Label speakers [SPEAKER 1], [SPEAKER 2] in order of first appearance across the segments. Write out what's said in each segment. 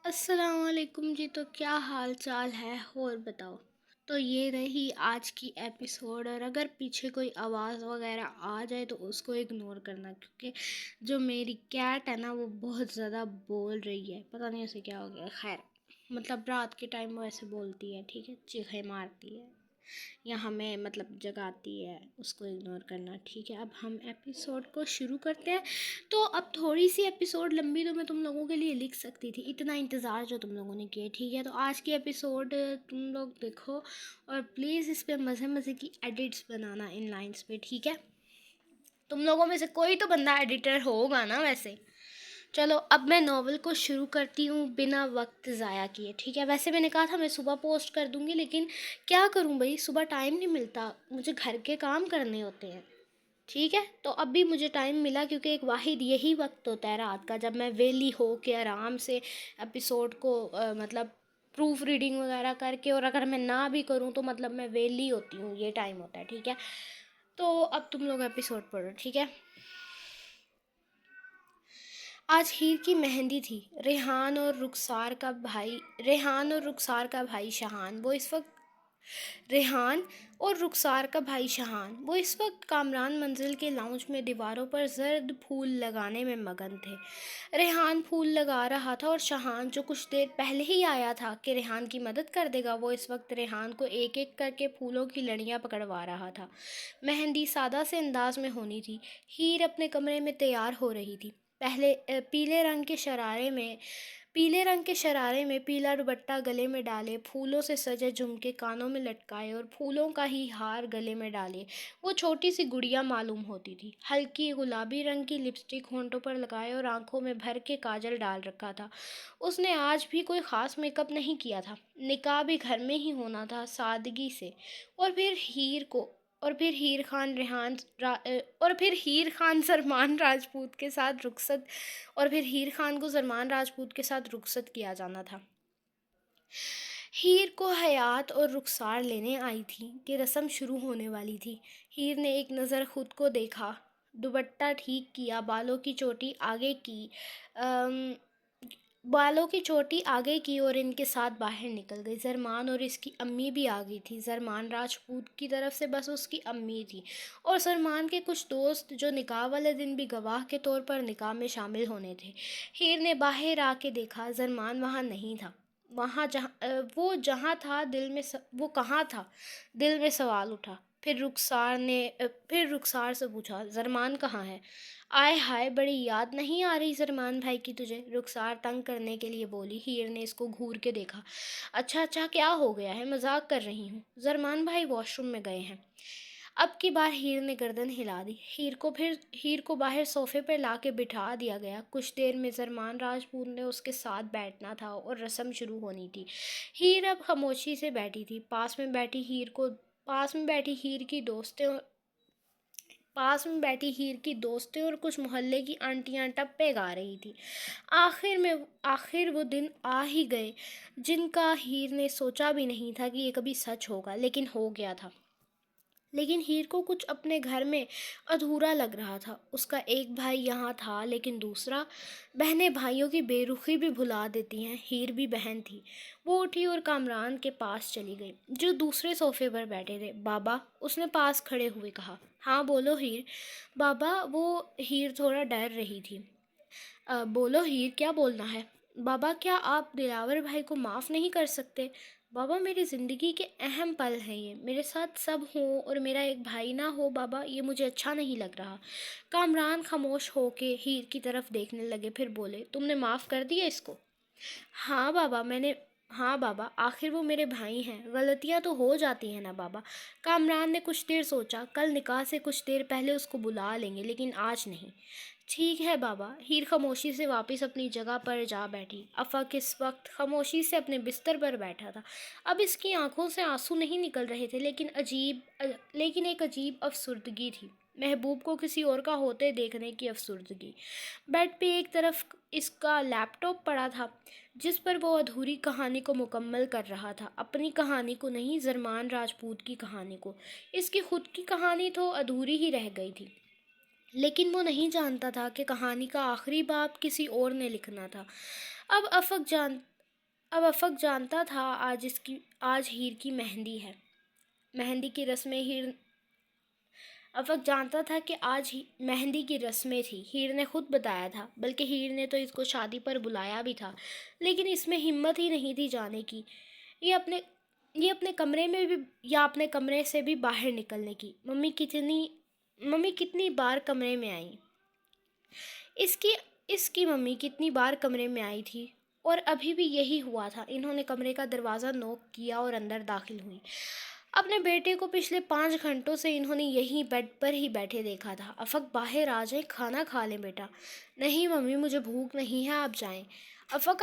[SPEAKER 1] السلام علیکم جی، تو کیا حال چال ہے اور بتاؤ. تو یہ رہی آج کی ایپیسوڈ، اور اگر پیچھے کوئی آواز وغیرہ آ جائے تو اس کو اگنور کرنا، کیونکہ جو میری کیٹ ہے نا وہ بہت زیادہ بول رہی ہے. پتہ نہیں اسے کیا ہو گیا. خیر، مطلب رات کے ٹائم وہ ایسے بولتی ہے، ٹھیک ہے، چیخیں مارتی ہے یا ہمیں مطلب جگاتی ہے. اس کو اگنور کرنا، ٹھیک ہے. اب ہم ایپیسوڈ کو شروع کرتے ہیں. تو اب تھوڑی سی ایپیسوڈ لمبی تو میں تم لوگوں کے لیے لکھ سکتی تھی، اتنا انتظار جو تم لوگوں نے کیا، ٹھیک ہے. تو آج کی ایپیسوڈ تم لوگ دیکھو، اور پلیز اس پہ مزے مزے کی ایڈٹس بنانا ان لائنس پہ، ٹھیک ہے. تم لوگوں میں سے کوئی تو بندہ ایڈیٹر ہوگا نا ویسے. چلو اب میں ناول کو شروع کرتی ہوں بنا وقت ضائع کیے، ٹھیک ہے. ویسے میں نے کہا تھا میں صبح پوسٹ کر دوں گی، لیکن کیا کروں بھائی، صبح ٹائم نہیں ملتا، مجھے گھر کے کام کرنے ہوتے ہیں، ٹھیک ہے. تو اب بھی مجھے ٹائم ملا، کیونکہ ایک واحد یہی وقت ہوتا ہے رات کا جب میں ویلی ہو کے آرام سے ایپیسوڈ کو مطلب پروف ریڈنگ وغیرہ کر کے، اور اگر میں نہ بھی کروں تو مطلب میں ویلی ہوتی ہوں، یہ ٹائم ہوتا ہے، ٹھیک ہے. تو اب تم لوگ ایپیسوڈ پڑھو، ٹھیک ہے. آج ہیر کی مہندی تھی. ریحان اور رخسار کا بھائی شہان وہ اس وقت کامران منزل کے لاؤنج میں دیواروں پر زرد پھول لگانے میں مگن تھے. ریحان پھول لگا رہا تھا اور شہان، جو کچھ دیر پہلے ہی آیا تھا کہ ریحان کی مدد کر دے گا، وہ اس وقت ریحان کو ایک ایک کر کے پھولوں کی لڑیاں پکڑوا رہا تھا. مہندی سادہ سے انداز میں ہونی تھی. ہیر اپنے کمرے میں تیار ہو رہی تھی. پیلے رنگ کے شرارے میں پیلا دوپٹہ گلے میں ڈالے، پھولوں سے سجے جھمکے کانوں میں لٹکائے اور پھولوں کا ہی ہار گلے میں ڈالے وہ چھوٹی سی گڑیا معلوم ہوتی تھی. ہلکی گلابی رنگ کی لپسٹک ہونٹوں پر لگائے اور آنکھوں میں بھر کے کاجل ڈال رکھا تھا. اس نے آج بھی کوئی خاص میک اپ نہیں کیا تھا. نکاح بھی گھر میں ہی ہونا تھا، سادگی سے. اور پھر ہیر خان سلمان راجپوت کے ساتھ رخصت کیا جانا تھا. ہیر کو حیات اور رخسار لینے آئی تھی کہ رسم شروع ہونے والی تھی. ہیر نے ایک نظر خود کو دیکھا، دوپٹہ ٹھیک کیا، بالوں کی چوٹی آگے کی اور ان کے ساتھ باہر نکل گئی. زرمان اور اس کی امی بھی آ گئی تھی. زرمان راجپوت کی طرف سے بس اس کی امی تھی، اور زرمان کے کچھ دوست جو نکاح والے دن بھی گواہ کے طور پر نکاح میں شامل ہونے تھے. ہیر نے باہر آ کے دیکھا، زرمان وہاں نہیں تھا. وہ کہاں تھا؟ دل میں سوال اٹھا. پھر رخسار سے پوچھا، زرمان کہاں ہے؟ آئے ہائے، بڑی یاد نہیں آ رہی زرمان بھائی کی تجھے؟ رخسار تنگ کرنے کے لیے بولی. ہیر نے اس کو گھور کے دیکھا. اچھا کیا ہو گیا ہے؟ مذاق کر رہی ہوں. زرمان بھائی واش روم میں گئے ہیں. اب کی بار ہیر نے گردن ہلا دی. ہیر کو باہر صوفے پر لا کے بٹھا دیا گیا. کچھ دیر میں زرمان راجپوت نے اس کے ساتھ بیٹھنا تھا اور رسم شروع ہونی تھی. ہیر اب خاموشی سے بیٹھی تھی. پاس میں بیٹھی ہیر کی دوستیں اور کچھ محلے کی آنٹیاں ٹپے گا رہی تھی. آخر وہ دن آ ہی گئے جن کا ہیر نے سوچا بھی نہیں تھا کہ یہ کبھی سچ ہوگا، لیکن ہو گیا تھا. لیکن ہیر کو کچھ اپنے گھر میں ادھورا لگ رہا تھا. اس کا ایک بھائی یہاں تھا، لیکن دوسرا. بہنیں بھائیوں کی بے رخی بھی بھلا دیتی ہیں. ہیر بھی بہن تھی. وہ اٹھی اور کامران کے پاس چلی گئی جو دوسرے صوفے پر بیٹھے تھے. بابا، اس نے پاس کھڑے ہوئے کہا. ہاں بولو ہیر. بابا، وہ ہیر تھوڑا ڈر رہی تھی. بولو ہیر، کیا بولنا ہے؟ بابا، کیا آپ دلاور بھائی کو معاف نہیں کر سکتے؟ بابا، میری زندگی کے اہم پل ہیں یہ. میرے ساتھ سب ہوں اور میرا ایک بھائی نہ ہو بابا، یہ مجھے اچھا نہیں لگ رہا. کامران خاموش ہو کے ہیر کی طرف دیکھنے لگے، پھر بولے، تم نے معاف کر دیا اس کو؟ ہاں بابا، آخر وہ میرے بھائی ہیں. غلطیاں تو ہو جاتی ہیں نا بابا. کامران نے کچھ دیر سوچا. کل نکاح سے کچھ دیر پہلے اس کو بلا لیں گے، لیکن آج نہیں. ٹھیک ہے بابا. ہیر خاموشی سے واپس اپنی جگہ پر جا بیٹھی. افق اس وقت خاموشی سے اپنے بستر پر بیٹھا تھا. اب اس کی آنکھوں سے آنسو نہیں نکل رہے تھے، لیکن ایک عجیب افسردگی تھی. محبوب کو کسی اور کا ہوتے دیکھنے کی افسردگی. بیڈ پہ ایک طرف اس کا لیپ ٹاپ پڑا تھا، جس پر وہ ادھوری کہانی کو مکمل کر رہا تھا. اپنی کہانی کو نہیں، زرمان راجپوت کی کہانی کو. اس کی خود کی کہانی تو ادھوری ہی رہ گئی تھی. لیکن وہ نہیں جانتا تھا کہ کہانی کا آخری باب کسی اور نے لکھنا تھا۔ اب افق جان اب افق جانتا تھا آج ہیر کی مہندی ہے۔ مہندی کی رسمیں ہیر افق جانتا تھا کہ آج ہی مہندی کی رسمیں تھی۔ ہیر نے خود بتایا تھا، بلکہ ہیر نے تو اس کو شادی پر بلایا بھی تھا، لیکن اس میں ہمت ہی نہیں تھی جانے کی، یہ اپنے یہ اپنے کمرے میں بھی یا اپنے کمرے سے بھی باہر نکلنے کی۔ ممی کتنی بار کمرے میں آئیں۔ اس کی ممی کتنی بار کمرے میں آئی تھی، اور ابھی بھی یہی ہوا تھا۔ انہوں نے کمرے کا دروازہ نوک کیا اور اندر داخل ہوئی۔ اپنے بیٹے کو پچھلے 5 گھنٹوں سے انہوں نے یہیں بیڈ پر ہی بیٹھے دیکھا تھا۔ افق باہر آ جائیں، کھانا کھا لیں بیٹا۔ نہیں ممی، مجھے بھوک نہیں ہے، آپ جائیں۔ افق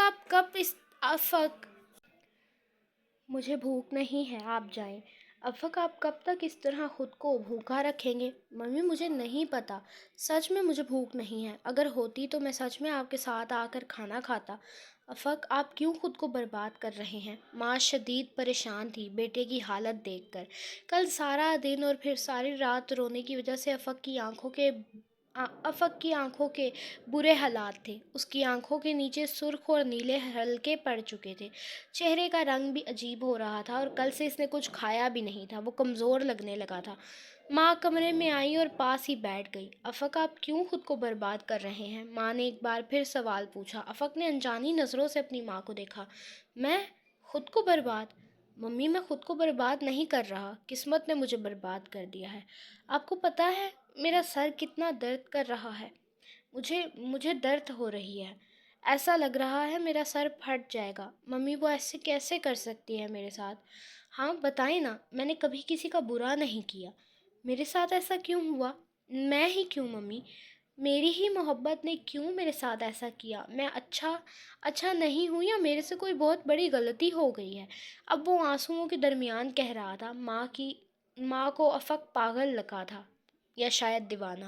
[SPEAKER 1] مجھے بھوک نہیں ہے، آپ جائیں۔ افق آپ کب تک اس طرح خود کو بھوکا رکھیں گے؟ ممی مجھے نہیں پتا، سچ میں مجھے بھوک نہیں ہے، اگر ہوتی تو میں سچ میں آپ کے ساتھ آ کر کھانا کھاتا۔ افق آپ کیوں خود کو برباد کر رہے ہیں؟ ماں شدید پریشان تھی بیٹے کی حالت دیکھ کر۔ کل سارا دن اور پھر ساری رات رونے کی وجہ سے افق کی آنکھوں کے برے حالات تھے۔ اس کی آنکھوں کے نیچے سرخ اور نیلے حلقے پڑ چکے تھے، چہرے کا رنگ بھی عجیب ہو رہا تھا، اور کل سے اس نے کچھ کھایا بھی نہیں تھا، وہ کمزور لگنے لگا تھا۔ ماں کمرے میں آئی اور پاس ہی بیٹھ گئی۔ افق آپ کیوں خود کو برباد کر رہے ہیں؟ ماں نے ایک بار پھر سوال پوچھا۔ افق نے انجانی نظروں سے اپنی ماں کو دیکھا۔ میں خود کو برباد؟ ممی میں خود کو برباد نہیں کر رہا، قسمت نے مجھے برباد کر دیا ہے۔ آپ کو پتہ ہے میرا سر کتنا درد کر رہا ہے؟ مجھے درد ہو رہی ہے، ایسا لگ رہا ہے میرا سر پھٹ جائے گا۔ ممی وہ ایسے کیسے کر سکتی ہے میرے ساتھ؟ ہاں بتائیں نا، میں نے کبھی کسی کا برا نہیں کیا، میرے ساتھ ایسا کیوں ہوا؟ میں ہی کیوں ممی؟ میری ہی محبت نے کیوں میرے ساتھ ایسا کیا؟ میں اچھا نہیں ہوں، یا میرے سے کوئی بہت بڑی غلطی ہو گئی ہے؟ اب وہ آنسوؤں کے درمیان کہہ رہا تھا۔ ماں کو افق پاگل لگا تھا، یا شاید دیوانہ۔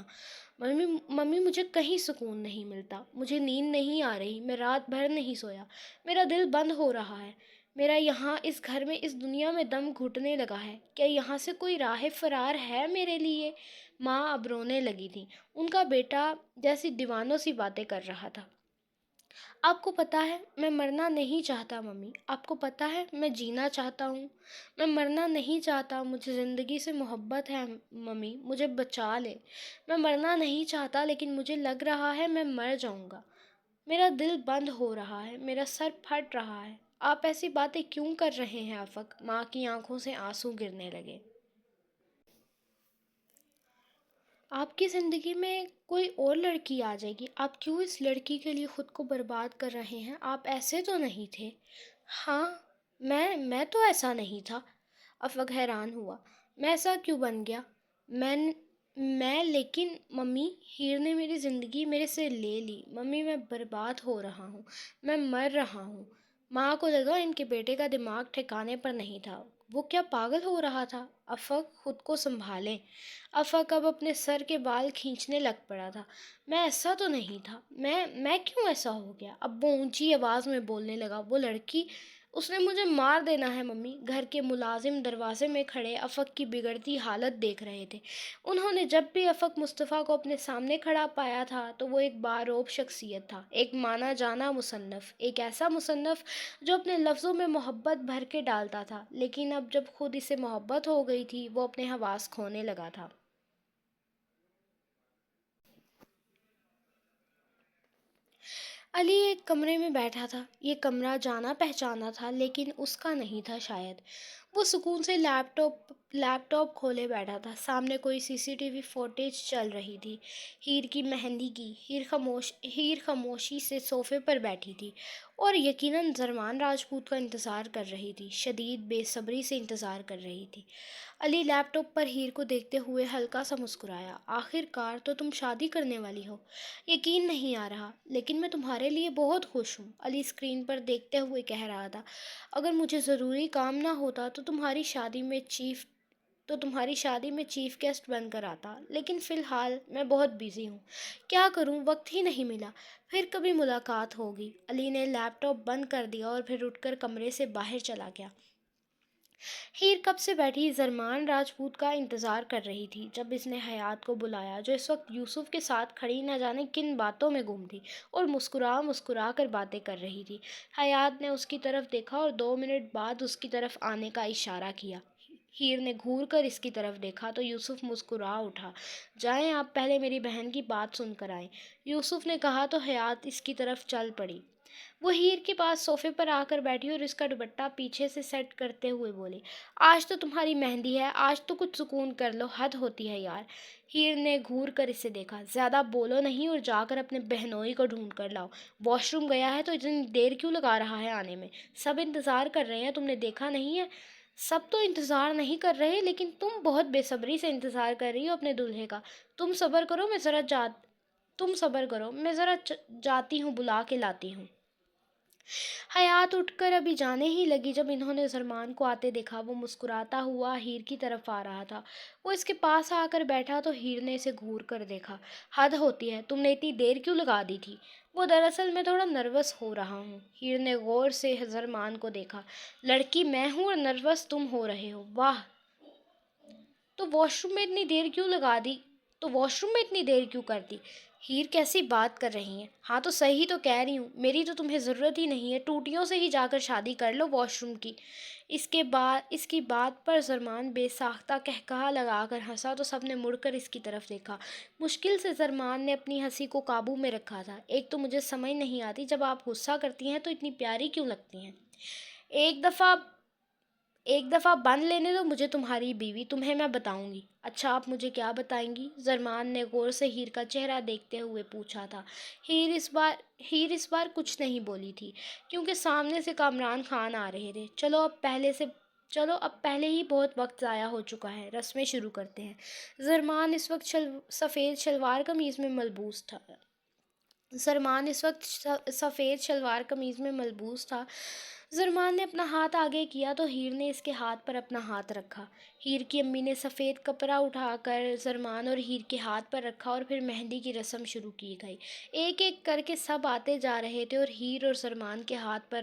[SPEAKER 1] ممی مجھے کہیں سکون نہیں ملتا، مجھے نیند نہیں آ رہی، میں رات بھر نہیں سویا، میرا دل بند ہو رہا ہے، میرا یہاں اس گھر میں اس دنیا میں دم گھٹنے لگا ہے۔ کیا یہاں سے کوئی راہ فرار ہے میرے لیے؟ ماں اب رونے لگی تھی، ان کا بیٹا جیسی دیوانوں سی باتیں کر رہا تھا۔ آپ کو پتہ ہے میں مرنا نہیں چاہتا ممی، آپ کو پتہ ہے میں جینا چاہتا ہوں، میں مرنا نہیں چاہتا، مجھے زندگی سے محبت ہے ممی، مجھے بچا لے۔ میں مرنا نہیں چاہتا، لیکن مجھے لگ رہا ہے میں مر جاؤں گا، میرا دل بند ہو رہا ہے، میرا سر پھٹ رہا ہے۔ آپ ایسی باتیں کیوں کر رہے ہیں افق؟ ماں کی آنکھوں سے آنسو گرنے لگے۔ آپ کی زندگی میں کوئی اور لڑکی آ جائے گی، آپ کیوں اس لڑکی کے لیے خود کو برباد کر رہے ہیں؟ آپ ایسے تو نہیں تھے۔ ہاں، میں تو ایسا نہیں تھا۔ افق حیران ہوا۔ میں ایسا کیوں بن گیا؟ لیکن ممی، ہیر نے میری زندگی میرے سے لے لی، ممی میں برباد ہو رہا ہوں، میں مر رہا ہوں۔ ماں کو لگا ان کے بیٹے کا دماغ ٹھکانے پر نہیں تھا، وہ کیا پاگل ہو رہا تھا؟ افق خود کو سنبھالیں۔ افق اب اپنے سر کے بال کھینچنے لگ پڑا تھا۔ میں ایسا تو نہیں تھا، میں کیوں ایسا ہو گیا؟ اب وہ اونچی آواز میں بولنے لگا۔ وہ لڑکی، اس نے مجھے مار دینا ہے ممی۔ گھر کے ملازم دروازے میں کھڑے افق کی بگڑتی حالت دیکھ رہے تھے۔ انہوں نے جب بھی افق مصطفیٰ کو اپنے سامنے کھڑا پایا تھا تو وہ ایک باروب شخصیت تھا، ایک مانا جانا مصنف، ایک ایسا مصنف جو اپنے لفظوں میں محبت بھر کے ڈالتا تھا، لیکن اب جب خود اسے محبت ہو گئی تھی وہ اپنے حواس کھونے لگا تھا۔ علی ایک کمرے میں بیٹھا تھا۔ یہ کمرہ جانا پہچانا تھا، لیکن اس کا نہیں تھا شاید۔ وہ سکون سے لیپ ٹاپ کھولے بیٹھا تھا۔ سامنے کوئی CCTV فوٹیج چل رہی تھی، ہیر کی مہندی کی۔ ہیر خاموشی سے صوفے پر بیٹھی تھی، اور یقیناً زرمان راجپوت کا انتظار کر رہی تھی، شدید بے صبری سے انتظار کر رہی تھی۔ علی لیپ ٹاپ پر ہیر کو دیکھتے ہوئے ہلکا سا مسکرایا۔ آخر کار تو تم شادی کرنے والی ہو، یقین نہیں آ رہا، لیکن میں تمہارے لیے بہت خوش ہوں، علی اسکرین پر دیکھتے ہوئے کہہ رہا تھا۔ اگر مجھے ضروری کام نہ ہوتا تو تمہاری شادی میں چیف گیسٹ بن کر آتا، لیکن فی الحال میں بہت بیزی ہوں، کیا کروں، وقت ہی نہیں ملا، پھر کبھی ملاقات ہوگی۔ علی نے لیپ ٹاپ بند کر دیا اور پھر اٹھ کر کمرے سے باہر چلا گیا۔ ہیر کب سے بیٹھی زرمان راجپوت کا انتظار کر رہی تھی جب اس نے حیات کو بلایا، جو اس وقت یوسف کے ساتھ کھڑی نہ جانے کن باتوں میں گم تھی اور مسکرا مسکرا کر باتیں کر رہی تھی۔ حیات نے اس کی طرف دیکھا اور 2 منٹ بعد اس کی طرف آنے کا اشارہ کیا۔ ہیر نے گھور کر اس کی طرف دیکھا تو یوسف مسکرا اٹھا۔ جائیں، آپ پہلے میری بہن کی بات سن کر آئیں، یوسف نے کہا تو حیات اس کی طرف چل پڑی۔ وہ ہیر کے پاس صوفے پر آ کر بیٹھی اور اس کا دوپٹہ پیچھے سے سیٹ کرتے ہوئے بولی، آج تو تمہاری مہندی ہے، آج تو کچھ سکون کر لو، حد ہوتی ہے یار۔ ہیر نے گھور کر اسے دیکھا، زیادہ بولو نہیں اور جا کر اپنے بہنوئی کو ڈھونڈ کر لاؤ۔ واش روم گیا ہے تو اتنی دیر کیوں لگا رہا ہے آنے میں؟ سب انتظار کر رہے ہیں، تم نے دیکھا نہیں ہے؟ سب تو انتظار نہیں کر رہے، لیکن تم بہت بے صبری سے انتظار کر رہی ہو اپنے دلہے کا۔ تم صبر کرو، میں ذرا جاتی ہوں، بلا کے لاتی ہوں۔ حیات اٹھ کر ابھی جانے ہی لگی جب انہوں نے زرمان کو آتے دیکھا۔ وہ مسکراتا ہوا ہیر کی طرف آ رہا تھا۔ وہ اس کے پاس آ کر بیٹھا تو ہیر نے اسے گھور کر دیکھا۔ حد ہوتی ہے، تم نے اتنی دیر کیوں لگا دی تھی؟ وہ دراصل میں تھوڑا نروس ہو رہا ہوں۔ ہیر نے غور سے زرمان کو دیکھا۔ لڑکی میں ہوں اور نروس تم ہو رہے ہو؟ واہ! تو واش روم میں اتنی دیر کیوں لگا دی؟ تو واش روم میں اتنی دیر کیوں کر دی؟ ہیر کیسی بات کر رہی ہیں؟ ہاں تو صحیح تو کہہ رہی ہوں، میری تو تمہیں ضرورت ہی نہیں ہے، ٹوٹیوں سے ہی جا کر شادی کر لو واش روم کی۔ اس کی بات پر زرمان بے ساختہ قہقہا لگا کر ہنسا تو سب نے مڑ کر اس کی طرف دیکھا۔ مشکل سے زرمان نے اپنی ہنسی کو قابو میں رکھا تھا۔ ایک تو مجھے سمجھ نہیں آتی، جب آپ غصہ کرتی ہیں تو اتنی پیاری کیوں لگتی ہیں؟ ایک دفعہ بن لینے دو مجھے تمہاری بیوی، تمہیں میں بتاؤں گی۔ اچھا، آپ مجھے کیا بتائیں گی؟ زرمان نے غور سے ہیر کا چہرہ دیکھتے ہوئے پوچھا تھا۔ ہیر اس بار کچھ نہیں بولی تھی کیونکہ سامنے سے کامران خان آ رہے تھے۔ چلو اب پہلے ہی بہت وقت ضائع ہو چکا ہے، رسمیں شروع کرتے ہیں۔ زرمان اس وقت سفید شلوار قمیض میں ملبوس تھا۔ زرمان نے اپنا ہاتھ آگے کیا تو ہیر نے اس کے ہاتھ پر اپنا ہاتھ رکھا۔ ہیر کی امی نے سفید کپڑا اٹھا کر زرمان اور ہیر کے ہاتھ پر رکھا اور پھر مہندی کی رسم شروع کی گئی۔ ایک ایک کر کے سب آتے جا رہے تھے اور ہیر اور زرمان کے ہاتھ پر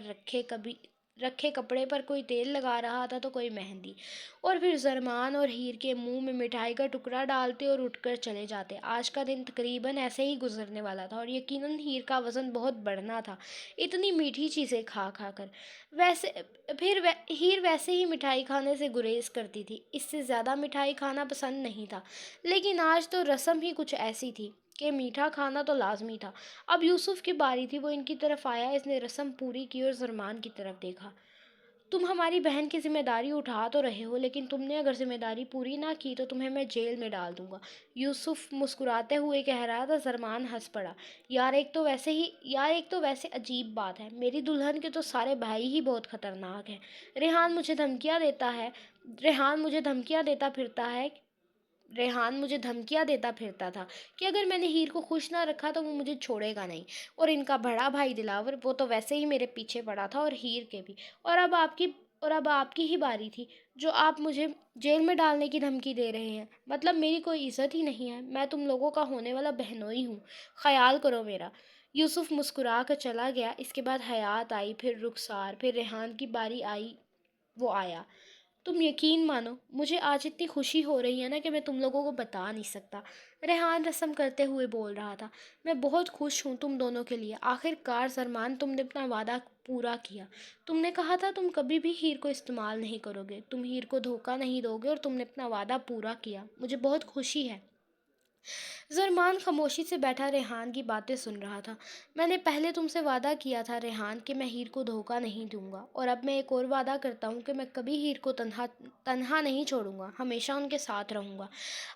[SPEAKER 1] رکھے کپڑے پر کوئی تیل لگا رہا تھا تو کوئی مہندی، اور پھر زرمان اور ہیر کے منہ میں مٹھائی کا ٹکڑا ڈالتے اور اٹھ کر چلے جاتے۔ آج کا دن تقریباً ایسے ہی گزرنے والا تھا اور یقیناً ہیر کا وزن بہت بڑھنا تھا، اتنی میٹھی چیزیں کھا کھا کر۔ ہیر ویسے ہی مٹھائی کھانے سے گریز کرتی تھی، اس سے زیادہ مٹھائی کھانا پسند نہیں تھا، لیکن آج تو رسم ہی کچھ ایسی تھی کہ میٹھا کھانا تو لازمی تھا۔ اب یوسف کی باری تھی، وہ ان کی طرف آیا، اس نے رسم پوری کی اور زرمان کی طرف دیکھا۔ تم ہماری بہن کی ذمہ داری اٹھا تو رہے ہو، لیکن تم نے اگر ذمہ داری پوری نہ کی تو تمہیں میں جیل میں ڈال دوں گا، یوسف مسکراتے ہوئے کہہ رہا تھا۔ زرمان ہنس پڑا۔ یار ایک تو ویسے عجیب بات ہے، میری دلہن کے تو سارے بھائی ہی بہت خطرناک ہیں۔ ریحان مجھے دھمکیاں دیتا پھرتا تھا کہ اگر میں نے ہیر کو خوش نہ رکھا تو وہ مجھے چھوڑے گا نہیں، اور ان کا بڑا بھائی دلاور، وہ تو ویسے ہی میرے پیچھے پڑا تھا، اور ہیر کے بھی، اور اب آپ کی ہی باری تھی، جو آپ مجھے جیل میں ڈالنے کی دھمکی دے رہے ہیں۔ مطلب میری کوئی عزت ہی نہیں ہے، میں تم لوگوں کا ہونے والا بہنوئی ہوں، خیال کرو میرا۔ یوسف مسکرا کر چلا گیا۔ اس کے بعد حیات آئی، پھر رخسار، پھر ریحان کی باری آئی۔ وہ آیا۔ تم یقین مانو، مجھے آج اتنی خوشی ہو رہی ہے نا کہ میں تم لوگوں کو بتا نہیں سکتا، ریحان رسم کرتے ہوئے بول رہا تھا۔ میں بہت خوش ہوں تم دونوں کے لیے، آخر کار زرمان تم نے اپنا وعدہ پورا کیا۔ تم نے کہا تھا تم کبھی بھی ہیر کو استعمال نہیں کرو گے، تم ہیر کو دھوکہ نہیں دو گے، اور تم نے اپنا وعدہ پورا کیا، مجھے بہت خوشی ہے۔ زرمان خاموشی سے بیٹھا ریحان کی باتیں سن رہا تھا۔ میں نے پہلے تم سے وعدہ کیا تھا ریحان کہ میں ہیر کو دھوکہ نہیں دوں گا، اور اب میں ایک اور وعدہ کرتا ہوں کہ میں کبھی ہیر کو تنہا نہیں چھوڑوں گا، ہمیشہ ان کے ساتھ رہوں گا۔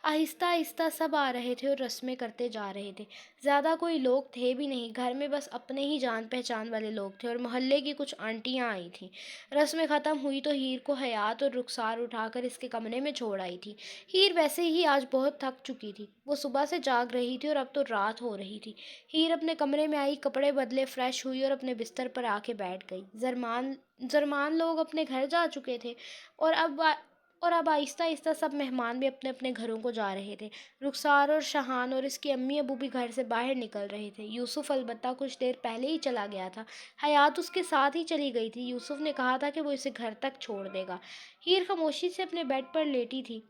[SPEAKER 1] آہستہ آہستہ سب آ رہے تھے اور رسمیں کرتے جا رہے تھے۔ زیادہ کوئی لوگ تھے بھی نہیں، گھر میں بس اپنے ہی جان پہچان والے لوگ تھے اور محلے کی کچھ آنٹیاں آئی تھیں۔ رسمیں ختم ہوئی تو ہیر کو حیات اور رخسار اٹھا کر اس کے کمرے میں چھوڑ آئی تھی۔ ہیر ویسے ہی آج بہت تھک چکی تھی، وہ صبح سے جاگ رہی تھی اور اب تو رات ہو رہی تھی۔ ہیر اپنے کمرے میں آئی، کپڑے بدلے، فریش ہوئی اور اپنے بستر پر آ کے بیٹھ گئی۔ زرمان لوگ اپنے گھر جا چکے تھے اور اب اور اب آہستہ آہستہ سب مہمان بھی اپنے اپنے گھروں کو جا رہے تھے۔ رخسار اور شاہان اور اس کی امی ابو بھی گھر سے باہر نکل رہے تھے۔ یوسف البتہ کچھ دیر پہلے ہی چلا گیا تھا۔ حیات اس کے ساتھ ہی چلی گئی تھی۔ یوسف نے کہا تھا کہ وہ اسے گھر تک چھوڑ دے گا۔ ہیر خاموشی سے اپنے بیڈ پر لیٹی تھی۔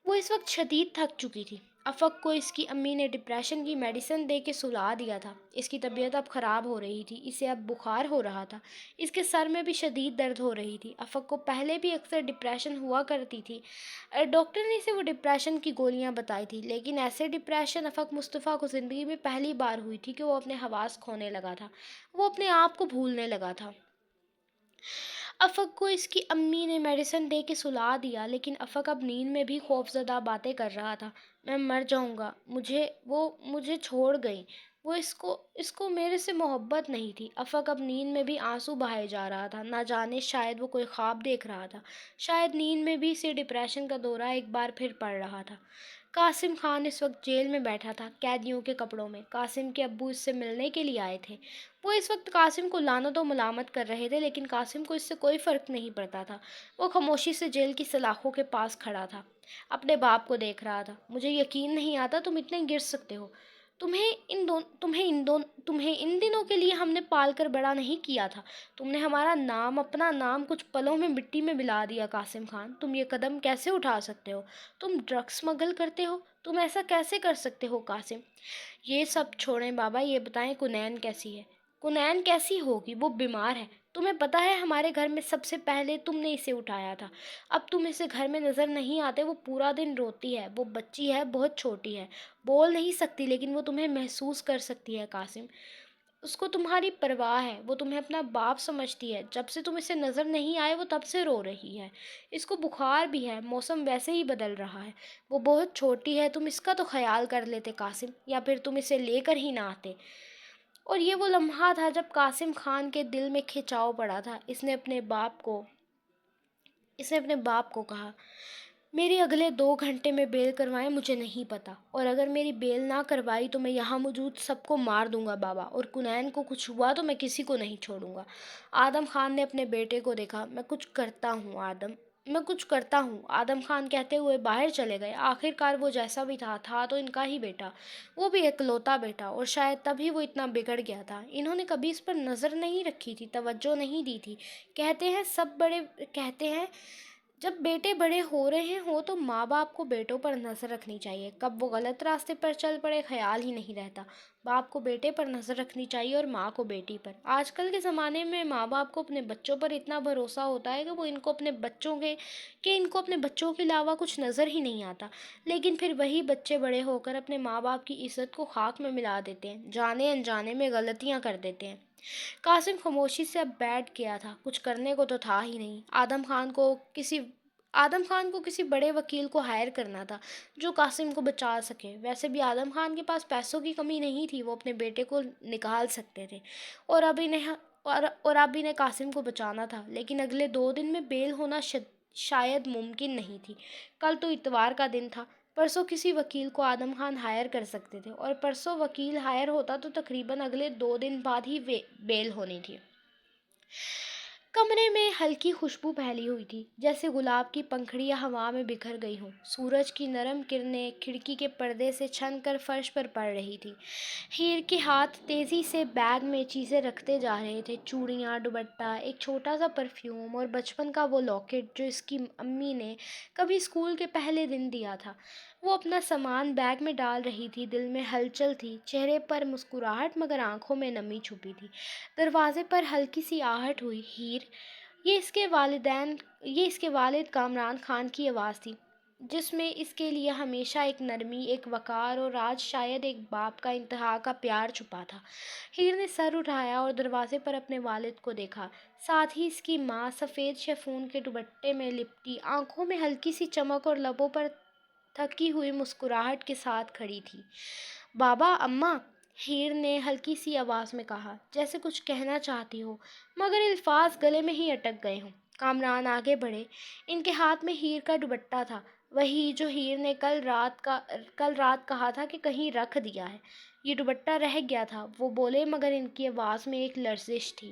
[SPEAKER 1] وہ اس وقت شدید تھک چکی تھی۔ افق کو اس کی امی نے ڈپریشن کی میڈیسن دے کے سلا دیا تھا۔ اس کی طبیعت اب خراب ہو رہی تھی۔ اسے اب بخار ہو رہا تھا۔ اس کے سر میں بھی شدید درد ہو رہی تھی۔ افق کو پہلے بھی اکثر ڈپریشن ہوا کرتی تھی۔ ڈاکٹر نے اسے وہ ڈپریشن کی گولیاں بتائی تھی، لیکن ایسے ڈپریشن افق مصطفیٰ کو زندگی میں پہلی بار ہوئی تھی کہ وہ اپنے حواس کھونے لگا تھا۔ وہ اپنے آپ کو بھولنے لگا تھا۔ افق کو اس کی امی نے میڈیسن دے کے سلا دیا، لیکن افق اب نیند میں بھی خوفزدہ باتیں کر رہا تھا۔ میں مر جاؤں گا، وہ مجھے چھوڑ گئی، وہ اس کو میرے سے محبت نہیں تھی۔ افق اب نیند میں بھی آنسو بہائے جا رہا تھا۔ نہ جانے شاید وہ کوئی خواب دیکھ رہا تھا، شاید نیند میں بھی اسے ڈپریشن کا دورہ ایک بار پھر پڑ رہا تھا۔ قاسم خان اس وقت جیل میں بیٹھا تھا، قیدیوں کے کپڑوں میں۔ قاسم کے ابو اس سے ملنے کے لیے آئے تھے۔ وہ اس وقت قاسم کو لعنت و ملامت کر رہے تھے، لیکن قاسم کو اس سے کوئی فرق نہیں پڑتا تھا۔ وہ خاموشی سے جیل کی سلاخوں کے پاس کھڑا تھا، اپنے باپ کو دیکھ رہا تھا۔ مجھے یقین نہیں آتا تم اتنے گر سکتے ہو۔ تمہیں ان دنوں کے لیے ہم نے پال کر بڑا نہیں کیا تھا۔ تم نے ہمارا نام، اپنا نام کچھ پلوں میں مٹی میں ملا دیا۔ قاسم خان، تم یہ قدم کیسے اٹھا سکتے ہو؟ تم ڈرگس اسمگل کرتے ہو، تم ایسا کیسے کر سکتے ہو قاسم؟ یہ سب چھوڑیں بابا، یہ بتائیں کنین کیسی ہے؟ کنین کیسی ہوگی؟ وہ بیمار ہے۔ تمہیں پتہ ہے ہمارے گھر میں سب سے پہلے تم نے اسے اٹھایا تھا۔ اب تم اسے گھر میں نظر نہیں آتے۔ وہ پورا دن روتی ہے، وہ بچی ہے، بہت چھوٹی ہے، بول نہیں سکتی، لیکن وہ تمہیں محسوس کر سکتی ہے قاسم۔ اس کو تمہاری پرواہ ہے، وہ تمہیں اپنا باپ سمجھتی ہے۔ جب سے تم اسے نظر نہیں آئے وہ تب سے رو رہی ہے۔ اس کو بخار بھی ہے، موسم ویسے ہی بدل رہا ہے۔ وہ بہت چھوٹی ہے، تم اس کا تو خیال کر لیتے قاسم، یا پھر تم اسے لے کر ہی نہ آتے۔ اور یہ وہ لمحہ تھا جب قاسم خان کے دل میں کھچاؤ پڑا تھا۔ اس نے اپنے باپ کو کہا، میری اگلے 2 گھنٹے میں بیل کروائیں مجھے نہیں پتا، اور اگر میری بیل نہ کروائی تو میں یہاں موجود سب کو مار دوں گا بابا، اور کنین کو کچھ ہوا تو میں کسی کو نہیں چھوڑوں گا۔ آدم خان نے اپنے بیٹے کو دیکھا۔ میں کچھ کرتا ہوں آدم خان کہتے ہوئے باہر چلے گئے۔ آخرکار وہ جیسا بھی تھا تو ان کا ہی بیٹا، وہ بھی اکلوتا بیٹا، اور شاید تبھی وہ اتنا بگڑ گیا تھا۔ انہوں نے کبھی اس پر نظر نہیں رکھی تھی، توجہ نہیں دی تھی۔ کہتے ہیں جب بیٹے بڑے ہو رہے ہوں تو ماں باپ کو بیٹوں پر نظر رکھنی چاہیے۔ کب وہ غلط راستے پر چل پڑے خیال ہی نہیں رہتا۔ باپ کو بیٹے پر نظر رکھنی چاہیے اور ماں کو بیٹی پر۔ آج کل کے زمانے میں ماں باپ کو اپنے بچوں پر اتنا بھروسہ ہوتا ہے کہ ان کو اپنے بچوں کے علاوہ کچھ نظر ہی نہیں آتا، لیکن پھر وہی بچے بڑے ہو کر اپنے ماں باپ کی عزت کو خاک میں ملا دیتے ہیں، جانے انجانے میں غلطیاں کر دیتے ہیں۔ قاسم خاموشی سے اب بیٹھ گیا تھا۔ کچھ کرنے کو تو تھا ہی نہیں۔ آدم خان کو کسی بڑے وکیل کو ہائر کرنا تھا جو قاسم کو بچا سکے۔ ویسے بھی آدم خان کے پاس پیسوں کی کمی نہیں تھی، وہ اپنے بیٹے کو نکال سکتے تھے، اور اب انہیں قاسم کو بچانا تھا۔ لیکن اگلے 2 دن میں بیل ہونا شاید ممکن نہیں تھی۔ کل تو اتوار کا دن تھا، پرسوں کسی وکیل کو آدم خان ہائر کر سکتے تھے، اور پرسوں وکیل ہائر ہوتا تو تقریباً اگلے 2 دن بعد ہی بیل ہونی تھی۔ کمرے میں ہلکی خوشبو پھیلی ہوئی تھی، جیسے گلاب کی پنکھڑیاں ہوا میں بکھر گئی ہوں۔ سورج کی نرم کرنیں کھڑکی کے پردے سے چھن کر فرش پر پڑ رہی تھی۔ ہیر کے ہاتھ تیزی سے بیگ میں چیزیں رکھتے جا رہے تھے، چوڑیاں، دوپٹہ، ایک چھوٹا سا پرفیوم، اور بچپن کا وہ لاکٹ جو اس کی امی نے کبھی اسکول کے پہلے دن دیا تھا۔ وہ اپنا سامان بیگ میں ڈال رہی تھی، دل میں ہلچل تھی، چہرے پر مسکراہٹ مگر آنکھوں میں نمی چھپی تھی۔ دروازے پر ہلکی سی آہٹ ہوئی۔ ہیر، یہ اس کے والد کامران خان کی آواز تھی، جس میں اس کے لیے ہمیشہ ایک نرمی، ایک وقار، اور آج شاید ایک باپ کا انتہا کا پیار چھپا تھا۔ ہیر نے سر اٹھایا اور دروازے پر اپنے والد کو دیکھا، ساتھ ہی اس کی ماں سفید شیفون کے دوپٹے میں لپٹی، آنکھوں میں ہلکی سی چمک اور لبوں پر تھکی ہوئی مسکراہٹ کے ساتھ کھڑی تھی۔ بابا، اماں، ہیر نے ہلکی سی آواز میں کہا، جیسے کچھ کہنا چاہتی ہو مگر الفاظ گلے میں ہی اٹک گئے ہوں۔ کامران آگے بڑھے۔ ان کے ہاتھ میں ہیر کا دوپٹہ تھا، وہی جو ہیر نے کل رات کہا تھا کہ کہیں رکھ دیا ہے۔ یہ دوپٹہ رہ گیا تھا، وہ بولے، مگر ان کی آواز میں ایک لرزش تھی۔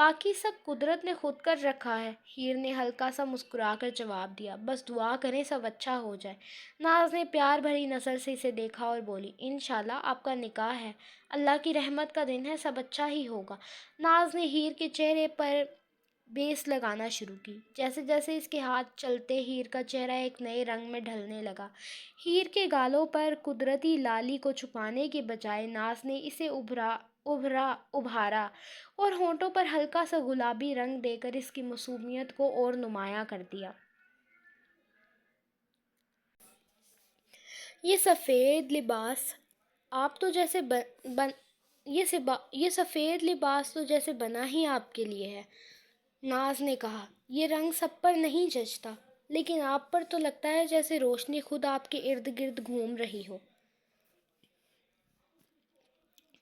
[SPEAKER 1] باقی سب قدرت نے خود کر رکھا ہے۔ ہیر نے ہلکا سا مسکرا کر جواب دیا، بس دعا کریں سب اچھا ہو جائے۔ ناز نے پیار بھری نظر سے اسے دیکھا اور بولی، انشاءاللہ آپ کا نکاح ہے، اللہ کی رحمت کا دن ہے، سب اچھا ہی ہوگا۔ ناز نے ہیر کے چہرے پر بیس لگانا شروع کی۔ جیسے جیسے اس کے ہاتھ چلتے ہیر کا چہرہ ایک نئے رنگ میں ڈھلنے لگا۔ ہیر کے گالوں پر قدرتی لالی کو چھپانے کے بجائے ناز نے اسے ابھارا اور ہونٹوں پر ہلکا سا گلابی رنگ دے کر اس کی معصومیت کو اور نمایاں کر دیا۔ یہ سفید لباس آپ تو جیسے یہ سفید لباس تو جیسے بنا ہی آپ کے لیے ہے، ناز نے کہا۔ یہ رنگ سب پر نہیں جچتا، لیکن آپ پر تو لگتا ہے جیسے روشنی خود آپ کے ارد گرد گھوم رہی ہو۔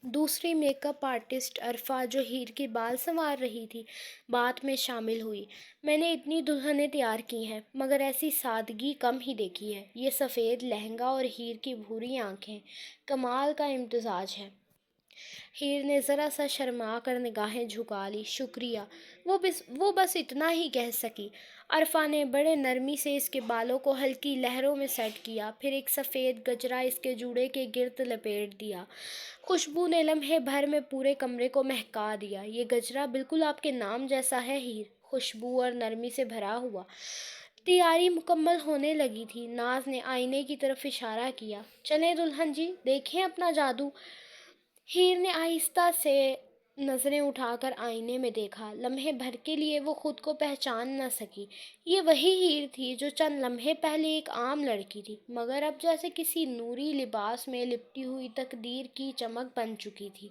[SPEAKER 1] دوسری میک اپ آرٹسٹ عرفا، جو ہیر کے بال سنوار رہی تھی، بات میں شامل ہوئی۔ میں نے اتنی دلہنیں تیار کی ہیں، مگر ایسی سادگی کم ہی دیکھی ہے۔ یہ سفید لہنگا اور ہیر کی بھوری آنکھیں کمال کا امتزاج ہے۔ ہیر نے ذرا سا شرما کر نگاہیں جھکا لی۔ شکریہ، وہ بس اتنا ہی کہہ سکی۔ عرفا نے بڑے نرمی سے اس کے بالوں کو ہلکی لہروں میں سیٹ کیا، پھر ایک سفید گجرا اس کے جوڑے کے گرد لپیٹ دیا۔ خوشبو نے لمحے بھر میں پورے کمرے کو مہکا دیا۔ یہ گجرا بالکل آپ کے نام جیسا ہے ہیر، خوشبو اور نرمی سے بھرا ہوا۔ تیاری مکمل ہونے لگی تھی۔ ناز نے آئینے کی طرف اشارہ کیا، چلیں دلہن جی، دیکھیں اپنا جادو۔ ہیر نے آہستہ سے نظریں اٹھا کر آئینے میں دیکھا۔ لمحے بھر کے لیے وہ خود کو پہچان نہ سکی۔ یہ وہی ہیر تھی جو چند لمحے پہلے ایک عام لڑکی تھی، مگر اب جیسے کسی نوری لباس میں لپٹی ہوئی تقدیر کی چمک بن چکی تھی۔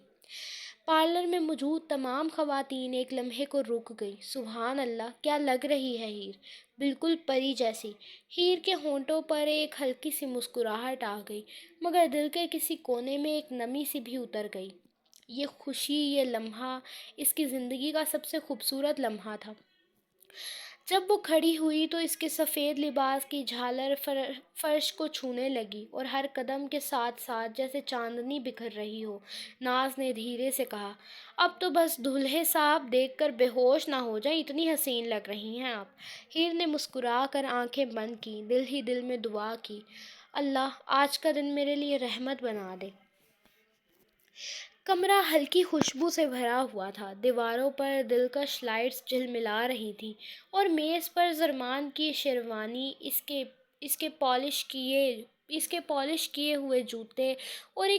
[SPEAKER 1] پارلر میں موجود تمام خواتین ایک لمحے کو رک گئی۔ سبحان اللہ، کیا لگ رہی ہے ہیر، بالکل پری جیسی۔ ہیر کے ہونٹوں پر ایک ہلکی سی مسکراہٹ آ گئی، مگر دل کے کسی کونے میں ایک نمی سی بھی اتر گئی۔ یہ خوشی، یہ لمحہ اس کی زندگی کا سب سے خوبصورت لمحہ تھا۔ جب وہ کھڑی ہوئی تو اس کے سفید لباس کی جھالر فرش کو چھونے لگی اور ہر قدم کے ساتھ ساتھ جیسے چاندنی بکھر رہی ہو۔ ناز نے دھیرے سے کہا، اب تو بس دولہے صاحب دیکھ کر بے ہوش نہ ہو جائیں، اتنی حسین لگ رہی ہیں آپ۔ ہیر نے مسکرا کر آنکھیں بند کی، دل ہی دل میں دعا کی، اللہ آج کا دن میرے لیے رحمت بنا دے۔ کمرہ ہلکی خوشبو سے بھرا ہوا تھا، دیواروں پر دلکش لائٹس جھلملا رہی تھیں اور میز پر زرمان کی شیروانی، اس کے پالش کیے ہوئے جوتے اور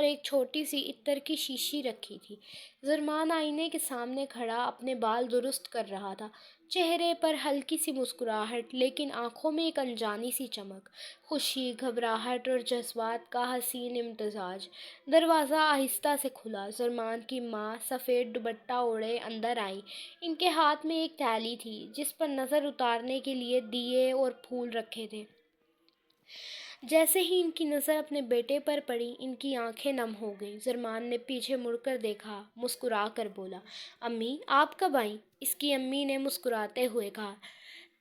[SPEAKER 1] ایک چھوٹی سی عطر کی شیشی رکھی تھی۔ زرمان آئینے کے سامنے کھڑا اپنے بال درست کر رہا تھا، چہرے پر ہلکی سی مسکراہٹ، لیکن آنکھوں میں ایک انجانی سی چمک، خوشی، گھبراہٹ اور جذبات کا حسین امتزاج۔ دروازہ آہستہ سے کھلا۔ زرمان کی ماں سفید دوپٹہ اوڑھے اندر آئی۔ ان کے ہاتھ میں ایک تھیلی تھی جس پر نظر اتارنے کے لیے دیے اور پھول رکھے تھے۔ جیسے ہی ان کی نظر اپنے بیٹے پر پڑی، ان کی آنکھیں نم ہو گئیں۔ زرمان نے پیچھے مڑ کر دیکھا، مسکرا کر بولا، امی آپ کب آئیں؟ اس کی امی نے مسکراتے ہوئے کہا،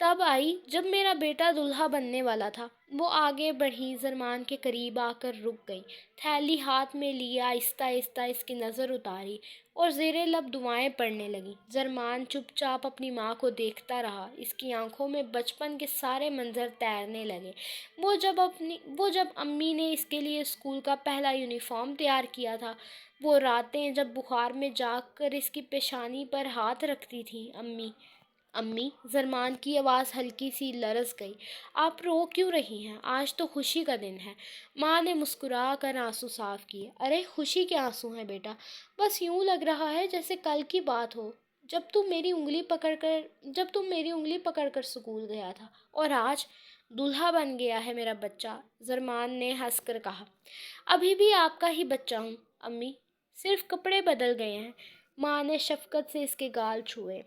[SPEAKER 1] تب آئی جب میرا بیٹا دلہا بننے والا تھا۔ وہ آگے بڑھی، زرمان کے قریب آ کر رک گئی، تھیلی ہاتھ میں لیے آہستہ آہستہ اس کی نظر اتاری اور زیر لب دعائیں پڑھنے لگی۔ زرمان چپ چاپ اپنی ماں کو دیکھتا رہا، اس کی آنکھوں میں بچپن کے سارے منظر تیرنے لگے۔ وہ جب امی نے اس کے لیے اسکول کا پہلا یونیفارم تیار کیا تھا، وہ راتیں جب بخار میں جاگ کر اس کی پیشانی پر ہاتھ رکھتی تھی۔ امی، زرمان کی آواز ہلکی سی لرز گئی، آپ رو کیوں رہی ہیں؟ آج تو خوشی کا دن ہے۔ ماں نے مسکرا کر آنسو صاف کیے، ارے خوشی کے آنسو ہیں بیٹا، بس یوں لگ رہا ہے جیسے کل کی بات ہو جب تم میری انگلی پکڑ کر اسکول گیا تھا، اور آج دولہا بن گیا ہے میرا بچہ۔ زرمان نے ہنس کر کہا، ابھی بھی آپ کا ہی بچہ ہوں امی، صرف کپڑے بدل گئے ہیں۔ ماں نے شفقت سے اس کے گال چھوئے۔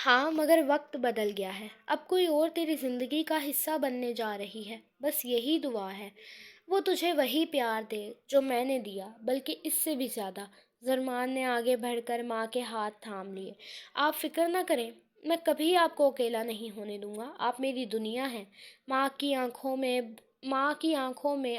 [SPEAKER 1] ہاں مگر وقت بدل گیا ہے، اب کوئی اور تیری زندگی کا حصہ بننے جا رہی ہے، بس یہی دعا ہے، وہ تجھے وہی پیار دے جو میں نے دیا، بلکہ اس سے بھی زیادہ۔ زرمان نے آگے بڑھ کر ماں کے ہاتھ تھام لیے، آپ فکر نہ کریں، میں کبھی آپ کو اکیلا نہیں ہونے دوں گا، آپ میری دنیا ہیں۔ ماں کی آنکھوں میں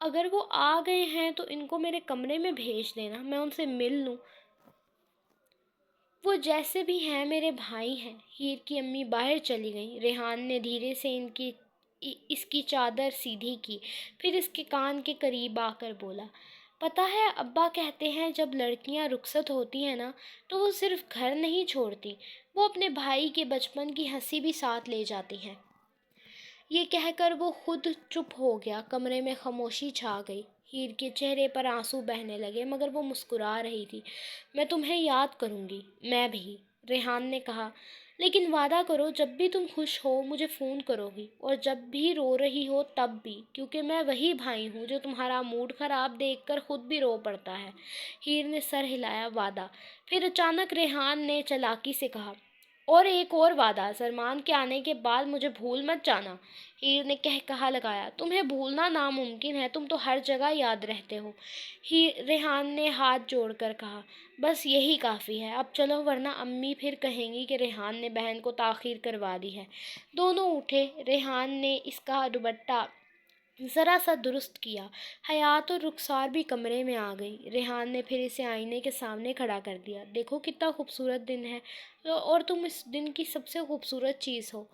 [SPEAKER 1] اگر وہ آ گئے ہیں تو ان کو میرے کمرے میں بھیج دینا، میں ان سے مل لوں۔ وہ جیسے بھی ہیں میرے بھائی ہیں۔ ہیر کی امی باہر چلی گئیں۔ ریحان نے دھیرے سے اس کی چادر سیدھی کی، پھر اس کے کان کے قریب آ کر بولا، پتہ ہے ابا کہتے ہیں جب لڑکیاں رخصت ہوتی ہیں نا تو وہ صرف گھر نہیں چھوڑتی، وہ اپنے بھائی کے بچپن کی ہنسی بھی ساتھ لے جاتی ہیں۔ یہ کہہ کر وہ خود چپ ہو گیا۔ کمرے میں خاموشی چھا گئی۔ ہیر کے چہرے پر آنسو بہنے لگے مگر وہ مسکرا رہی تھی۔ میں تمہیں یاد کروں گی۔ میں بھی، ریحان نے کہا، لیکن وعدہ کرو جب بھی تم خوش ہو مجھے فون کرو گی، اور جب بھی رو رہی ہو تب بھی، کیونکہ میں وہی بھائی ہوں جو تمہارا موڈ خراب دیکھ کر خود بھی رو پڑتا ہے۔ ہیر نے سر ہلایا، وعدہ۔ پھر اچانک ریحان نے چالاکی سے کہا، اور ایک اور وعدہ، سلمان کے آنے کے بعد مجھے بھول مت جانا۔ ہیر نے کہا لگایا، تمہیں بھولنا ناممکن ہے، تم تو ہر جگہ یاد رہتے ہو۔ ریحان نے ہاتھ جوڑ کر کہا، بس یہی کافی ہے، اب چلو ورنہ امی پھر کہیں گی کہ ریحان نے بہن کو تاخیر کروا دی ہے۔ دونوں اٹھے۔ ریحان نے اس کا دوپٹہ ذرا سا درست کیا۔ حیات اور رخسار بھی کمرے میں آ گئی۔ ریحان نے پھر اسے آئینے کے سامنے کھڑا کر دیا، دیکھو کتنا خوبصورت دن ہے، اور تم اس دن کی سب سے خوبصورت چیز ہو۔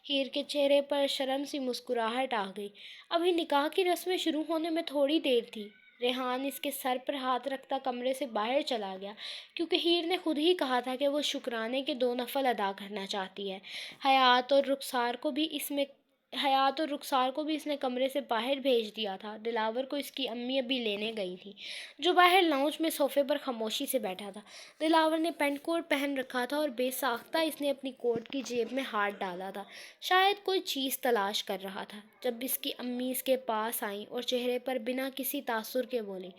[SPEAKER 1] ہیر کے چہرے پر شرم سی مسکراہٹ آ گئی۔ ابھی نکاح کی رسمیں شروع ہونے میں تھوڑی دیر تھی۔ ریحان اس کے سر پر ہاتھ رکھتا کمرے سے باہر چلا گیا، کیونکہ ہیر نے خود ہی کہا تھا کہ وہ شکرانے کے 2 نفل ادا کرنا چاہتی ہے۔ حیات اور رخسار کو بھی اس نے کمرے سے باہر بھیج دیا تھا۔ دلاور کو اس کی امی ابھی لینے گئی تھی، جو باہر لاؤنج میں صوفے پر خاموشی سے بیٹھا تھا۔ دلاور نے پینٹ کوٹ پہن رکھا تھا اور بے ساختہ اس نے اپنی کوٹ کی جیب میں ہاتھ ڈالا تھا، شاید کوئی چیز تلاش کر رہا تھا، جب اس کی امی اس کے پاس آئیں اور چہرے پر بنا کسی تاثر کے بولیں،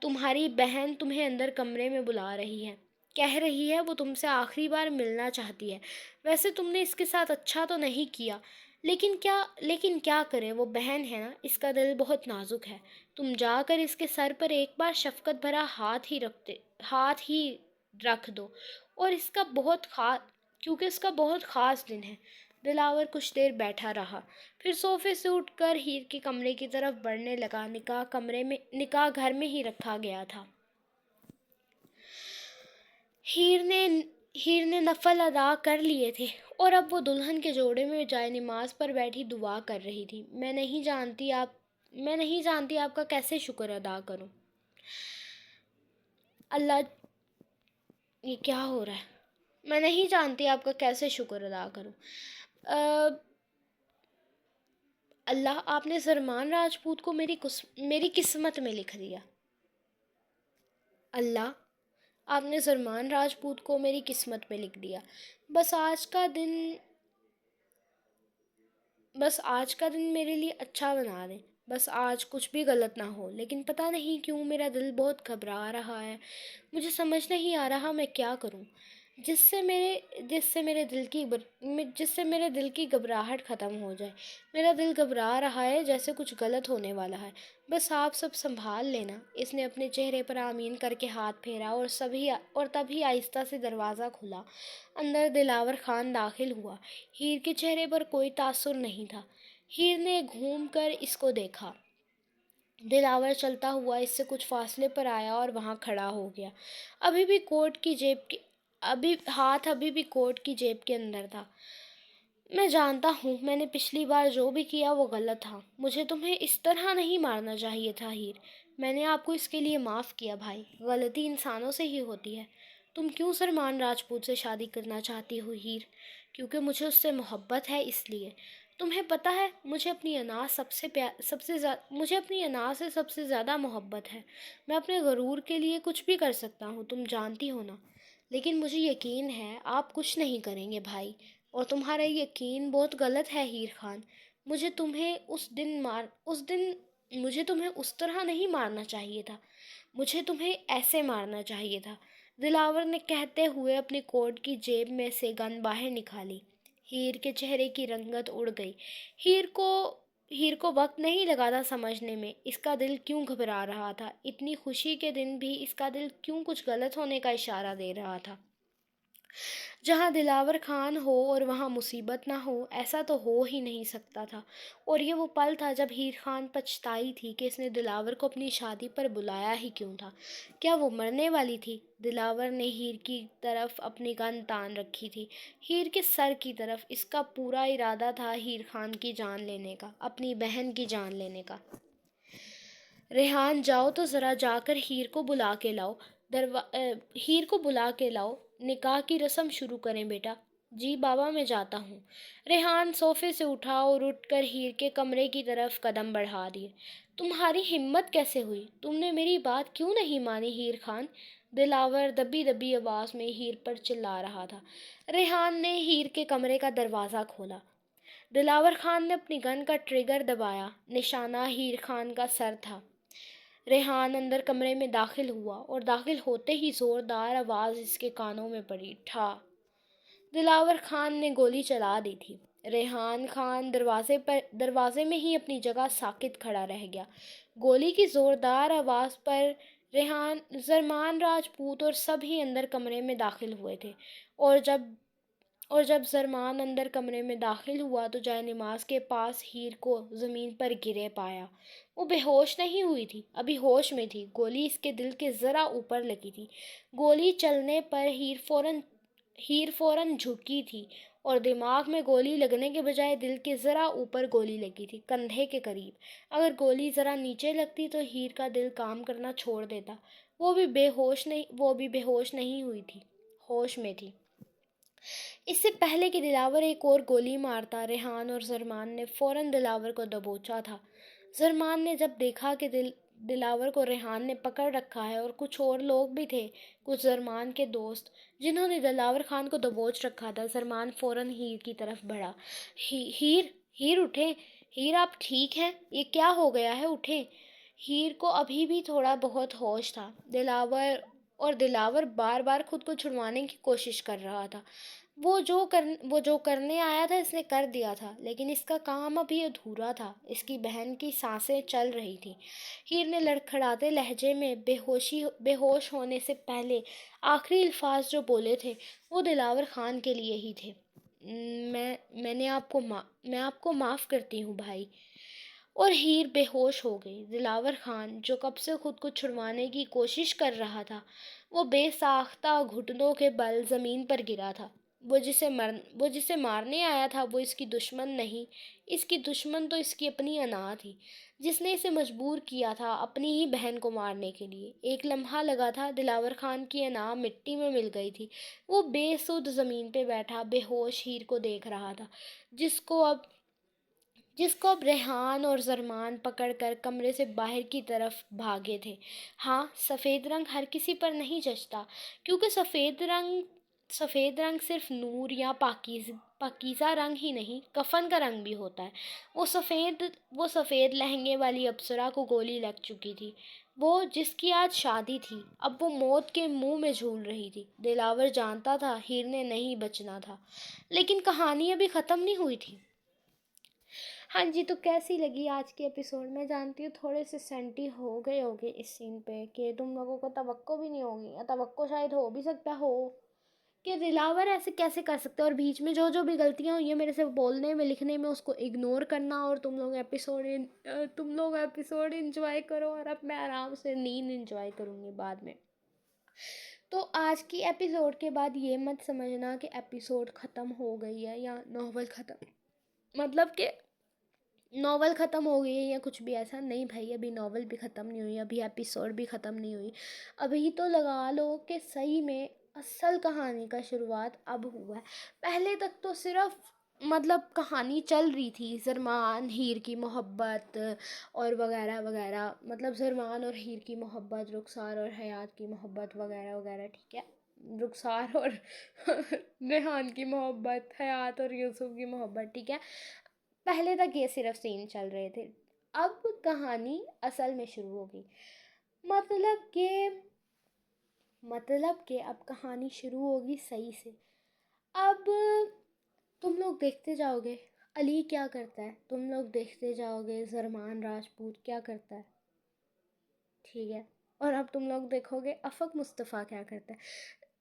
[SPEAKER 1] تمہاری بہن تمہیں اندر کمرے میں بلا رہی ہے، کہہ رہی ہے وہ تم سے آخری بار ملنا چاہتی ہے۔ ویسے تم نے اس کے ساتھ اچھا تو نہیں کیا، لیکن کیا کرے، وہ بہن ہے نا، اس کا دل بہت نازک ہے۔ تم جا کر اس کے سر پر ایک بار شفقت بھرا ہاتھ ہی رکھ دو، اور کیونکہ اس کا بہت خاص دن ہے۔ دلاور کچھ دیر بیٹھا رہا، پھر صوفے سے اٹھ کر ہیر کے کمرے کی طرف بڑھنے لگا۔ نکاح گھر میں ہی رکھا گیا تھا۔ ہیر نے نفل ادا کر لیے تھے اور اب وہ دلہن کے جوڑے میں جائے نماز پر بیٹھی دعا کر رہی تھی۔ میں نہیں جانتی آپ کا کیسے شکر ادا کروں۔ اللہ، یہ کیا ہو رہا ہے؟ میں نہیں جانتی آپ کا کیسے شکر ادا کروں۔ اللہ، آپ نے سلمان راجپوت کو میری قسمت میں لکھ دیا۔ اللہ، آپ نے سلمان راجپوت کو میری قسمت میں لکھ دیا۔ بس آج کا دن میرے لیے اچھا بنا دیں، بس آج کچھ بھی غلط نہ ہو۔ لیکن پتہ نہیں کیوں میرا دل بہت گھبرا رہا ہے، مجھے سمجھ نہیں آ رہا میں کیا کروں جس سے میرے دل کی گھبراہٹ ختم ہو جائے۔ میرا دل گھبرا رہا ہے جیسے کچھ غلط ہونے والا ہے، بس آپ سب سنبھال لینا۔ اس نے اپنے چہرے پر آمین کر کے ہاتھ پھیرا اور تبھی آہستہ سے دروازہ کھلا۔ اندر دلاور خان داخل ہوا۔ ہیر کے چہرے پر کوئی تاثر نہیں تھا۔ ہیر نے گھوم کر اس کو دیکھا۔ دلاور چلتا ہوا اس سے کچھ فاصلے پر آیا اور وہاں کھڑا ہو گیا۔ ابھی بھی کوٹ کی جیب کے اندر تھا۔ میں جانتا ہوں میں نے پچھلی بار جو بھی کیا وہ غلط تھا، مجھے تمہیں اس طرح نہیں مارنا چاہیے تھا ہیر۔ میں نے آپ کو اس کے لیے معاف کیا بھائی، غلطی انسانوں سے ہی ہوتی ہے۔ تم کیوں سلمان راجپوت سے شادی کرنا چاہتی ہو ہیر؟ کیونکہ مجھے اس سے محبت ہے، اس لیے۔ تمہیں پتہ ہے مجھے اپنی انا سے سب سے زیادہ محبت ہے۔ میں اپنے غرور کے لیے کچھ بھی کر سکتا ہوں، تم جانتی ہو نا۔ لیکن مجھے یقین ہے آپ کچھ نہیں کریں گے بھائی، اور تمہارا یقین بہت غلط ہے ہیر خان۔ مجھے تمہیں اس طرح نہیں مارنا چاہیے تھا، مجھے تمہیں ایسے مارنا چاہیے تھا۔ دلاور نے کہتے ہوئے اپنی کوٹ کی جیب میں سے گن باہر نکالی۔ ہیر کے چہرے کی رنگت اڑ گئی۔ ہیر کو وقت نہیں لگا تھا سمجھنے میں اس کا دل کیوں گھبرا رہا تھا۔ اتنی خوشی کے دن بھی اس کا دل کیوں کچھ غلط ہونے کا اشارہ دے رہا تھا۔ جہاں دلاور خان ہو اور وہاں مصیبت نہ ہو، ایسا تو ہو ہی نہیں سکتا تھا۔ اور یہ وہ پل تھا جب ہیر خان پچھتائی تھی کہ اس نے دلاور کو اپنی شادی پر بلایا ہی کیوں تھا۔ کیا وہ مرنے والی تھی؟ دلاور نے ہیر کی طرف اپنی گن تان رکھی تھی، ہیر کے سر کی طرف۔ اس کا پورا ارادہ تھا ہیر خان کی جان لینے کا، اپنی بہن کی جان لینے کا۔ ریحان، جاؤ تو ذرا جا کر ہیر کو بلا کے لاؤ، ہیر کو بلا کے لاؤ، نکاح کی رسم شروع کریں بیٹا۔ جی بابا، میں جاتا ہوں۔ ریحان صوفے سے اٹھا اور اٹھ کر ہیر کے کمرے کی طرف قدم بڑھا دیے۔ تمہاری ہمت کیسے ہوئی؟ تم نے میری بات کیوں نہیں مانی ہیر خان؟ دلاور دبی دبی آواز میں ہیر پر چلا رہا تھا۔ ریحان نے ہیر کے کمرے کا دروازہ کھولا۔ دلاور خان نے اپنی گن کا ٹریگر دبایا، نشانہ ہیر خان کا سر تھا۔ ریحان اندر کمرے میں داخل ہوا اور داخل ہوتے ہی زوردار آواز اس کے کانوں میں پڑی، ٹھا! دلاور خان نے گولی چلا دی تھی۔ ریحان خان دروازے میں ہی اپنی جگہ ساکت کھڑا رہ گیا۔ گولی کی زوردار آواز پر زرمان راجپوت اور سب ہی اندر کمرے میں داخل ہوئے تھے، اور جب زرمان اندر کمرے میں داخل ہوا تو جائے نماز کے پاس ہیر کو زمین پر گرے پایا۔ وہ بے ہوش نہیں ہوئی تھی، ابھی ہوش میں تھی۔ گولی اس کے دل کے ذرا اوپر لگی تھی۔ گولی چلنے پر ہیر فوراً جھکی تھی اور دماغ میں گولی لگنے کے بجائے دل کے ذرا اوپر گولی لگی تھی، کندھے کے قریب۔ اگر گولی ذرا نیچے لگتی تو ہیر کا دل کام کرنا چھوڑ دیتا۔ وہ بھی بے ہوش نہیں ہوئی تھی، ہوش میں تھی۔ اس سے پہلے کہ دلاور ایک اور گولی مارتا، ریحان اور زرمان نے فوراً دلاور کو دبوچا تھا۔ زرمان نے جب دیکھا کہ دلاور کو ریحان نے پکڑ رکھا ہے اور کچھ اور لوگ بھی تھے، کچھ زرمان کے دوست، جنہوں نے دلاور خان کو دبوچ رکھا تھا، زرمان فوراً ہیر کی طرف بڑھا۔ ہیر اٹھیں، ہیر آپ ٹھیک ہیں؟ یہ کیا ہو گیا ہے؟ اٹھیں۔ ہیر کو ابھی بھی تھوڑا بہت ہوش تھا۔ دلاور بار بار خود کو چھڑوانے کی کوشش کر رہا تھا۔ وہ جو کرنے آیا تھا اس نے کر دیا تھا، لیکن اس کا کام ابھی ادھورا تھا۔ اس کی بہن کی سانسیں چل رہی تھیں۔ ہیر نے لڑکھڑاتے لہجے میں بے ہوش ہونے سے پہلے آخری الفاظ جو بولے تھے وہ دلاور خان کے لیے ہی تھے۔ میں آپ کو معاف کرتی ہوں بھائی۔ اور ہیر بے ہوش ہو گئی۔ دلاور خان جو کب سے خود کو چھڑوانے کی کوشش کر رہا تھا، وہ بے ساختہ گھٹنوں کے بل زمین پر گرا تھا۔ وہ جسے مارنے آیا تھا وہ اس کی دشمن نہیں، اس کی دشمن تو اس کی اپنی انا تھی، جس نے اسے مجبور کیا تھا اپنی ہی بہن کو مارنے کے لیے۔ ایک لمحہ لگا تھا دلاور خان کی انا مٹی میں مل گئی تھی۔ وہ بے سدھ زمین پہ بیٹھا بے ہوش ہیر کو دیکھ رہا تھا، جس کو اب ریحان اور زرمان پکڑ کر کمرے سے باہر کی طرف بھاگے تھے۔ ہاں، سفید رنگ ہر کسی پر نہیں جچتا، کیونکہ سفید رنگ صرف نور یا پاکیزہ رنگ ہی نہیں، کفن کا رنگ بھی ہوتا ہے۔ وہ سفید لہنگے والی اپسرا کو گولی لگ چکی تھی، وہ جس کی آج شادی تھی، اب وہ موت کے منہ میں جھول رہی تھی۔ دلاور جانتا تھا ہیر نے نہیں بچنا تھا، لیکن کہانی ابھی ختم نہیں ہوئی تھی۔ ہاں جی، تو کیسی لگی آج کی ایپیسوڈ؟ میں جانتی ہوں تھوڑے سے سینٹی ہو گئے ہوگے اس سین پہ، کہ تم لوگوں کو توقع بھی نہیں ہوگی، یا توقع شاید ہو بھی سکتا ہو کہ دلاور ایسے کیسے کر سکتے، اور بیچ میں جو بھی غلطیاں ہوئی ہیں میرے سے بولنے میں لکھنے میں اس کو اگنور کرنا، اور تم لوگ ایپیسوڈ انجوائے کرو، اور اب میں آرام سے نیند انجوائے کروں گی بعد میں۔ تو آج کی ایپیسوڈ کے بعد یہ مت سمجھنا کہ ایپیسوڈ ختم ہو گئی ہے یا ناول ختم، مطلب کہ ناول ختم ہو گئی ہے یا کچھ بھی ایسا نہیں بھائی، ابھی ناول بھی ختم نہیں ہوئی، ابھی ایپیسوڈ بھی ختم نہیں ہوئی۔ ابھی تو لگا لو کہ صحیح میں اصل کہانی کا شروعات اب ہوا ہے۔ پہلے تک تو صرف کہانی چل رہی تھی، زرمان ہیر کی محبت اور وغیرہ وغیرہ، زرمان اور ہیر کی محبت، رخسار اور حیات کی محبت وغیرہ وغیرہ، ٹھیک ہے، رخسار اور ریحان کی محبت، حیات اور یوسف کی محبت، ٹھیک ہے۔ پہلے تک یہ صرف سین چل رہے تھے، اب کہانی اصل میں شروع ہوگی۔ مطلب کہ اب کہانی شروع ہوگی صحیح سے۔ اب تم لوگ دیکھتے جاؤ گے علی کیا کرتا ہے، تم لوگ دیکھتے جاؤ گے زرمان راجپوت کیا کرتا ہے، ٹھیک ہے، اور اب تم لوگ دیکھو گے افق مصطفیٰ کیا کرتا ہے۔